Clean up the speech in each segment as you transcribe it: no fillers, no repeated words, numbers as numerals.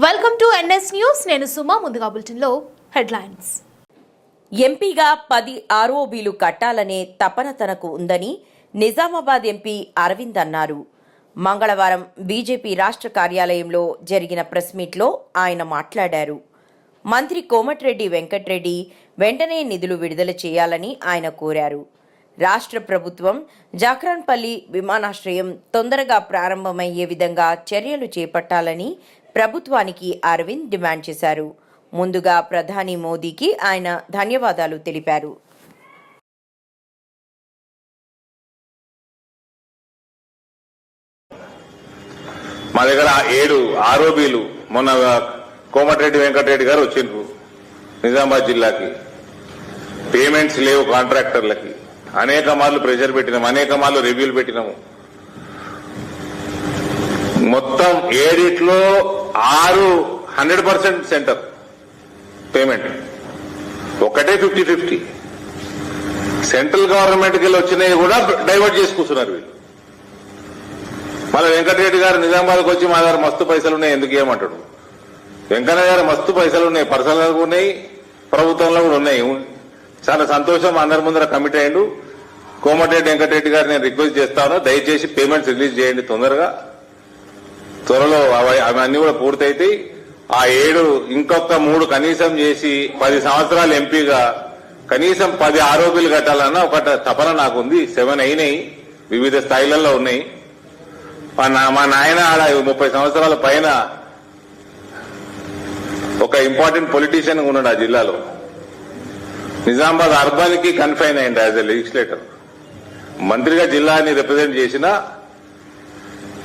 Welcome to NS news. నేను సుమా. ముందుగా బులెటిన్లో హెడ్లైన్స్. ఎంపీగా 10 ఆర్ఓబీలు కట్టాలనే తపన తనకు ఉందని నిజామాబాద్ ఎంపీ అరవింద్ అన్నారు. మంగళవారం బీజేపీ రాష్ట్ర కార్యాలయంలో జరిగిన ప్రెస్ మీట్లో ఆయన మాట్లాడారు. మంత్రి కోమటిరెడ్డి వెంకటరెడ్డి వెంటనే నిధులు విడుదల చేయాలని ఆయన కోరారు. రాష్ట్ర ప్రభుత్వం జాక్రాన్పల్లి విమానాశ్రయం తొందరగా ప్రారంభమయ్యే విధంగా చర్యలు చేపట్టాలని ప్రభుత్వానికి అరవింద్ డిమాండ్ చేశారు. ముందుగా ప్రధాని మోదీకి ఆయన ధన్యవాదాలు తెలిపారు. మా దగ్గర 7 ఆర్ఓబీలు మొన్న కోమటిరెడ్డి వెంకటరెడ్డి గారు వచ్చిండ్రు నిజామాబాద్ జిల్లాకి. పేమెంట్స్ లేవు కాంట్రాక్టర్లకి. అనేక మార్లు ప్రెషర్ పెట్టినాము, అనేక మార్లు రివ్యూలు పెట్టినాము. మొత్తం 7లో 6 100% సెంటర్ పేమెంట్, ఒకటే 50-50. సెంట్రల్ గవర్నమెంట్కి వెళ్ళి వచ్చినవి కూడా డైవర్ట్ చేసి కూర్చున్నారు వీళ్ళు. మళ్ళీ వెంకటరెడ్డి గారు నిజామాబాద్కి వచ్చి మా దగ్గర మస్తు పైసలు ఉన్నాయి ఎందుకు ఏమంటాడు. వెంకయ్య గారు మస్తు పైసలు ఉన్నాయి, పర్సనల్ గా ఉన్నాయి, ప్రభుత్వంలో కూడా ఉన్నాయి. చాలా సంతోషం, అందరి ముందర కమిట్ అయ్యిండు. కోమటిరెడ్డి వెంకటరెడ్డి గారు నేను రిక్వెస్ట్ చేస్తాను, దయచేసి పేమెంట్స్ రిలీజ్ చేయండి తొందరగా. త్వరలో అవన్నీ కూడా పూర్తయితాయి. ఆ 7 ఇంకొక 3 కనీసం చేసి 10 సంవత్సరాలు ఎంపీగా కనీసం 10 ఆరోపీలు కట్టాలన్న ఒక తపన నాకుంది. 7 అయినాయి, వివిధ స్థాయిలలో ఉన్నాయి. మా నాయన ఆడ 30 సంవత్సరాల పైన ఒక ఇంపార్టెంట్ పొలిటీషియన్ ఉన్నాడు ఆ జిల్లాలో. నిజామాబాద్ అర్బన్ కి కన్ఫైన్ అయ్యింది యాజ్ ఎ లెజిస్లేటర్. మంత్రిగా జిల్లాని రిప్రజెంట్ చేసిన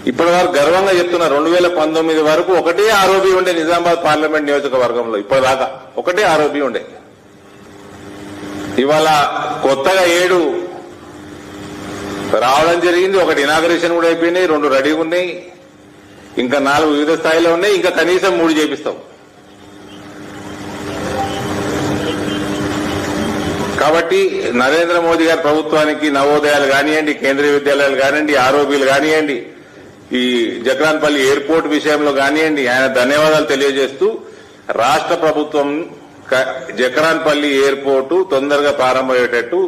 ఇప్పటి వరకు గర్వంగా చెప్తున్నా, 2019 వరకు ఒకటే ఆరోపీ ఉండే నిజామాబాద్ పార్లమెంట్ నియోజకవర్గంలో. ఇప్పటిదాకా ఒకటే ఆరోపీ ఉండే. ఇవాళ కొత్తగా 7 రావడం జరిగింది. ఒకటి ఇనాగరేషన్ కూడా అయిపోయినాయి, 2 రెడీగా ఉన్నాయి, ఇంకా 4 వివిధ స్థాయిలో ఉన్నాయి. ఇంకా కనీసం 3 చేపిస్తాం. కాబట్టి నరేంద్ర మోదీ గారి ప్రభుత్వానికి నవోదయాలు కానివ్వండి, కేంద్రీయ విద్యాలయాలు కానివ్వండి, ఆర్ఓబీలు కానివ్వండి, ఈ జక్రాన్పల్లి ఎయిర్పోర్ట్ విషయంలో కానివ్వండి, ఆయన ధన్యవాదాలు తెలియజేస్తూ రాష్ట్ర ప్రభుత్వం జక్రాన్పల్లి ఎయిర్పోర్టు తొందరగా ప్రారంభమయ్యేటట్టు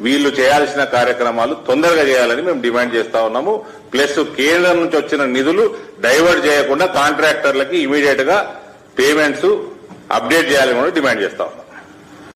వీళ్లు చేయాల్సిన కార్యక్రమాలు తొందరగా చేయాలని మేము డిమాండ్ చేస్తా ఉన్నాము. ప్లస్ కేంద్రం నుంచి వచ్చిన నిధులు డైవర్ట్ చేయకుండా కాంట్రాక్టర్లకి ఇమీడియట్ గా పేమెంట్స్ అప్డేట్ చేయాలని కూడా డిమాండ్ చేస్తా ఉన్నాం.